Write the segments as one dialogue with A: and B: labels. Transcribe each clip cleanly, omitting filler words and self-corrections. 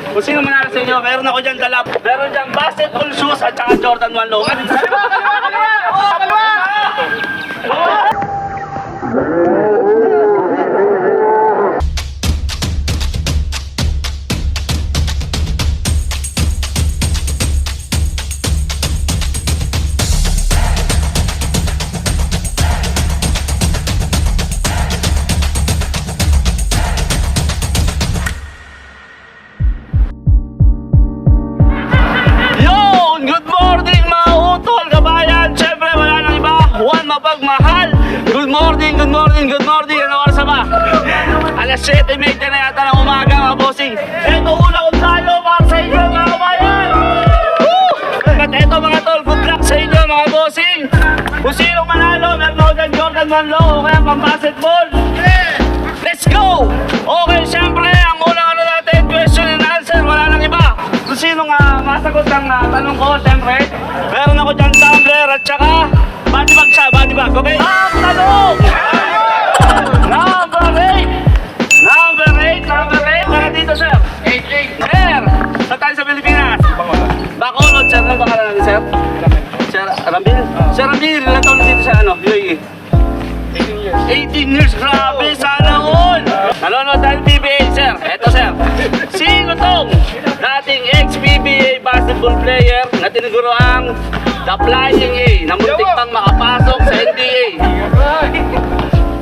A: Kung sino manalo sa inyo, meron ako dyan dala. Meron dyan basketball shoes at saka Jordan 1 low. Good morning, ano oras ba? Alas 7:30 na yata ng umaga mga bossing. Ito una kong tayo para sa inyo mga kabayan. At ito mga tol, good luck sa inyo mga bossing. Kung sinong manalo, meron ako dyan Jordan 1 low o kaya pang basketball. Let's go! Okay, syempre, ang unang ano natin, question and answer, wala nang iba. Kung sinong masagot ng tanong ko, syempre, meron ako dyan tumbler at saka body bag siya, body bag, okay? Ang tanong! Number 8, para dito sir. 8. Sir, sa tayo sa Pilipinas. Bacolod, sir, ano pangalan natin sir? Sir Rambil? Sir Rambil, ilang taon na dito sa UAE? 18 years, grabe, sana all! Nanonood tayo ng PBA sir, eto sir. Sino tong dating ex-PBA basketball player na tiniguro ang The Flying A na muntik pang makapasok sa NBA?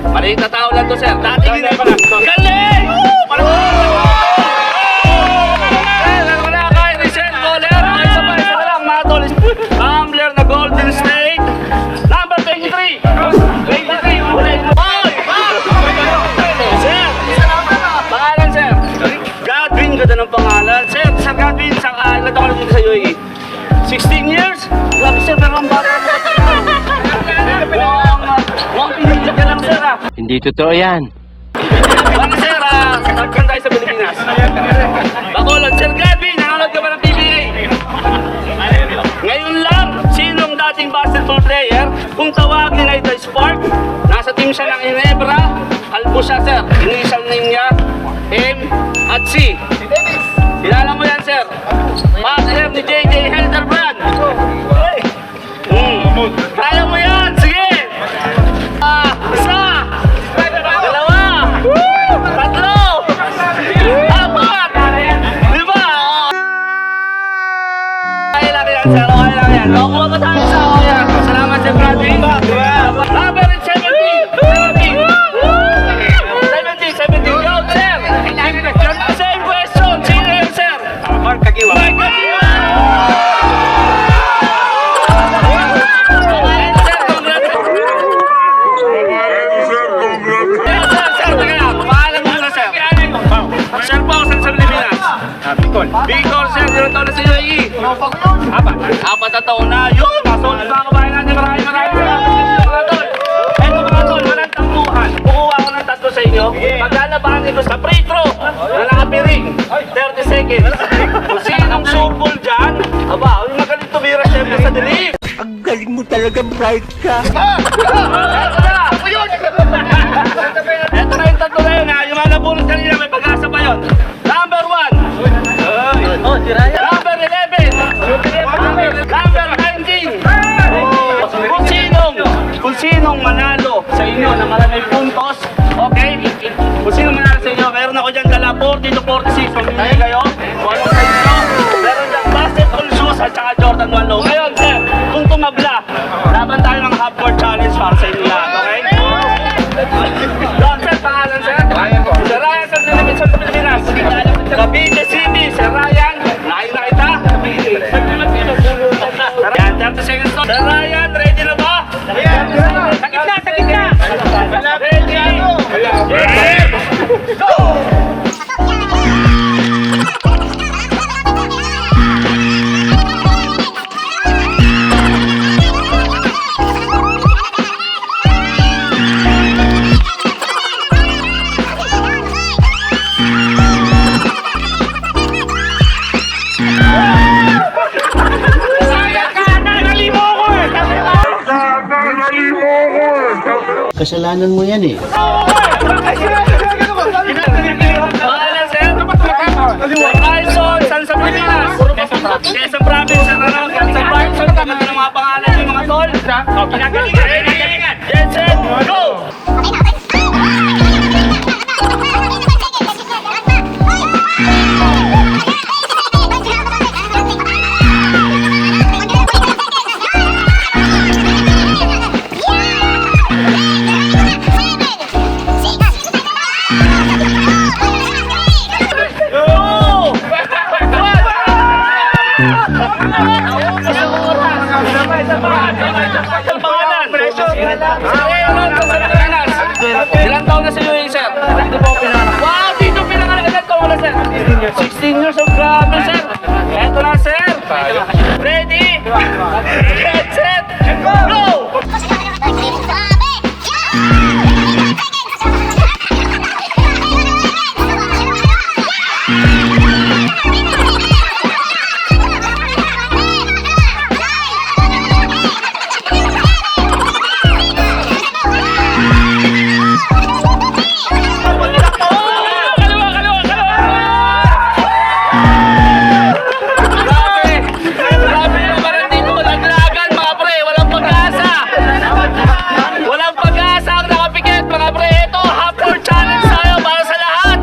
A: Maliit na tao lang to sir. Dating hindi pa lang. Galing! Wala kayo. Recent baller. Isa pa lang. Mga tol. Tumbler na Golden State. Number 23. 23. Boy! Sir! Pangalan sir. Godwin. Ganda ng pangalan. Sir Godwin. Ilan taon na dito sa UAE? 16 years? Grabe sir. Pero ang bata mo.
B: Hindi totoo yan.
A: Baka sir, tagkan tayo sa Pilipinas. Bacolod, Sir Godwin, nanonood ka ba ng PBA? Ngayon lang, sinong dating basketball player kung tawagin ay The Spark? Nasa team siya ng Ginebra, kalbo siya sir. Initial name niya, M at C. Kilala mo yan sir? Partner ni JJ Helderbrand. Kaya mo yan, sige! Isa! Dalawa! Tatlo! Apat! Lima! Okay lang yan, sir. Okay lang yan. Nakuha ba tayo sa ako yan? Salamat, Sir Bradley. Number 17! 17! Go, sir! Same question. Sino yun, sir? Mark Kagiwa. Bicol, sir, ilang taon na sa UAE? Apat na taon na. Yun, kasunod mga kabayan natin. Maraming mga tol. Eto mga tol, walang tampuhan. Kukuha ko ng tatlo sa inyo. Maglalabahan ito sa free throw na nakapiring. 30 seconds. Kung sinong supol dyan, aba, yung magaling tumira syempre sa dilim.
B: Ang galing mo talaga, bright ka.
A: Eto na! Eto na yung tatlo na yun ha. Yung mga nabunod kanina, may pag-asa pa yun. Number 1. Number 11. Number 19. Kung sinong manalo sa inyo na maraming puntos, okay? Kung sinong manalo sa inyo, meron ako dyan dala 40 to 46. Pag-ibigay kayo, kung anong sa inyo, meron dyan basketball shoes at saka Jordan 1 low. Ngayon, sir, kung tumabla, laban tayo ng half-court challenge para sa inyo lahat, okay? Doon, sir, pangalan, sir? Sir Ryan, sir, Nilibit, sir, Pilipinas. Cavite City, Sir Ryan. Nakita? Yan, 30 seconds to. Sir Ryan, ready na ba? Sa gitna! Ready? Yes! Go!
B: Kasalanan mo yan eh.
A: Pangalan, sir? Sir Tyson Quezon Province, sir, ano? Quezon Province, sir, ganda ng mga pangalan yung mga tol. Pinagalingan. Jensen, go! Go! Ilang taon na si Louie, sir? Dito po pinanganak. Wow, dito pinanganak. Ilang taon na, sir? 16 years of grabe, sir. Eto na, sir. Ready? Get set, go! Grabe yung parang dito, naglagan mga pre, walang pag-asa. Walang pag-asa ang nakapikit mga pre. Ito, half court challenge tayo para sa lahat.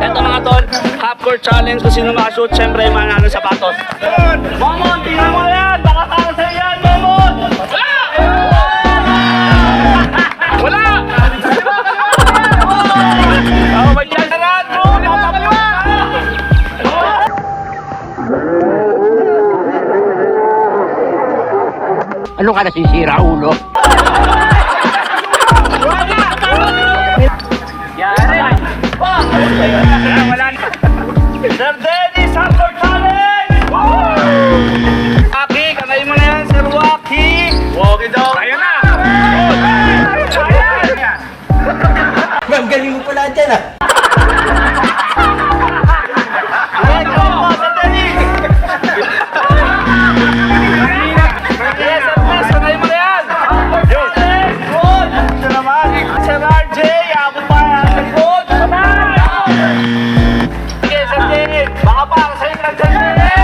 A: Ito mga tol, half court challenge kung sino makashoot, syempre manalo sa patos. Momon, tingnan mo yan, baka para sa yan, Momon. Wala! Oh, may dyan bro!
B: Ano ka nasisira, ulo?
A: Sir Dennis, hardcore challenge! Waki, kamay mo na yan, Sir Waki! Waki daw! Ayun na!
B: Ang galing mo pala dyan, ah.
A: Ayan, kamay mo, Sir Dennis! Yes, Sir Dennis, kamay mo na yan! Hardcore challenge! Good! Ito naman, Sir RJ, abot pa yan, good! Sige, Sir Dennis, baka para sa'yo lang, Sir Dennis!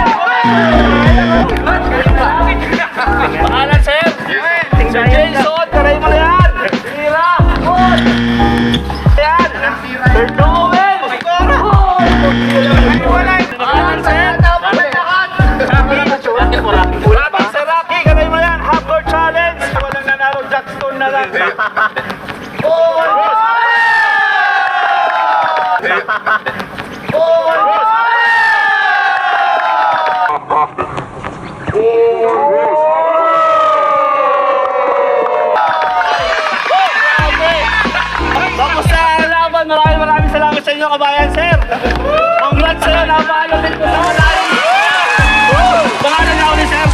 A: Pangalan, Sir? Sir Jason, kamay mo na yan! Tira! Good! Yan! Sir Joel! Pangalan, Sir? Rocky, Sir Rocky, kamay mo yan! Half court challenge! Walang nanalo, Jackstone na lang! Tapos sa laban, maraming salamat sa inyo kabayan, sir. Congrats sa'yo, napalo din po sa malalim. Pangalan na ako ni sir.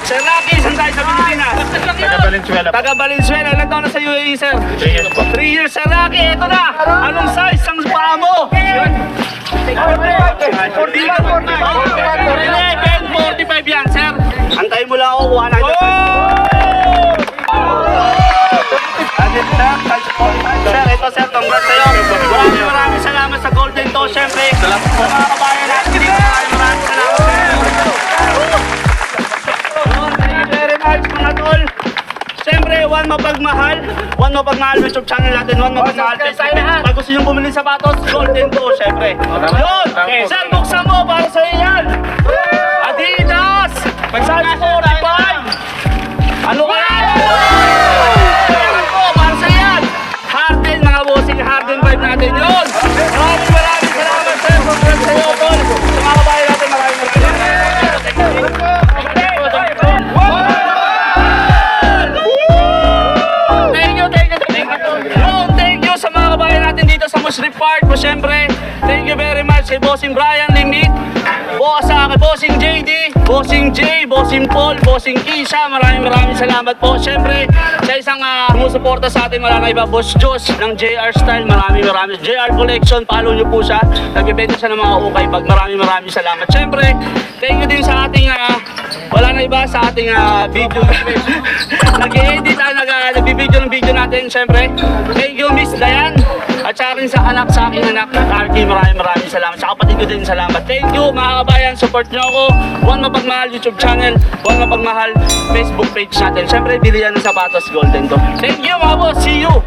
A: Sir Rocky, saan tayo sa Pilipinas?
C: Taga Valenzuela.
A: Taga Valenzuela, ilan taon na sa UAE, sir?
C: 3 years po.
A: 3 years, Sir Rocky, eto na! Anong size ang paa mo? 45 yan, sir. Antayin mo lang ako, kuha na. Sir, ito sir, congrats sa'yo. Maraming salamat sa Golden Toe, syempre. Sa mga kabayan natin dito, maraming salamat sa inyo. Thank you very much, mga tol. Siyempre, one mapagmahal YouTube channel natin, one mapagmahal Facebook. Pag gusto nyo bumili sa sapatos, Golden Toe, siyempre. Yun! Sir, buksan mo para sa'yo yan! Adidas! Size 45! Ano ka yan? Para sa'yo yan! Harden, mga bossing, Harden vibe natin yun! Maraming salamat, sir! Congrats sa'yo, tol! Sa mga kabayan natin, maraming Thank you sa mga kabayan natin dito sa Mushrif Park. Siyempre, thank you very much kay Bossing Brian Limit, Bossing JD, Bossing J, Bossing Paul, Bossing Kisha. Maraming salamat po. Siyempre, sa isang sumusuporta sa atin, wala na iba, Boss Josh ng JR Style. Maraming JR Collection, follow nyo po siya. Nagbibenta siya ng mga ukay bag. Maraming salamat. Siyempre, thank you din sa ating wala na iba sa ating video. Nag-edit, nagbibideo ng video natin. Siyempre, thank you Miss Dayan. At sa akin sa anak, sa aking anak na Arky, maraming salamat. Sa kapatid ko din, salamat. Thank you mga kabayan, support nyo ako. Juan Mapagmahal YouTube channel, Juan Mapagmahal Facebook page natin. Siyempre, bili yan ng sapatos, golden to. Thank you mga boss, see you!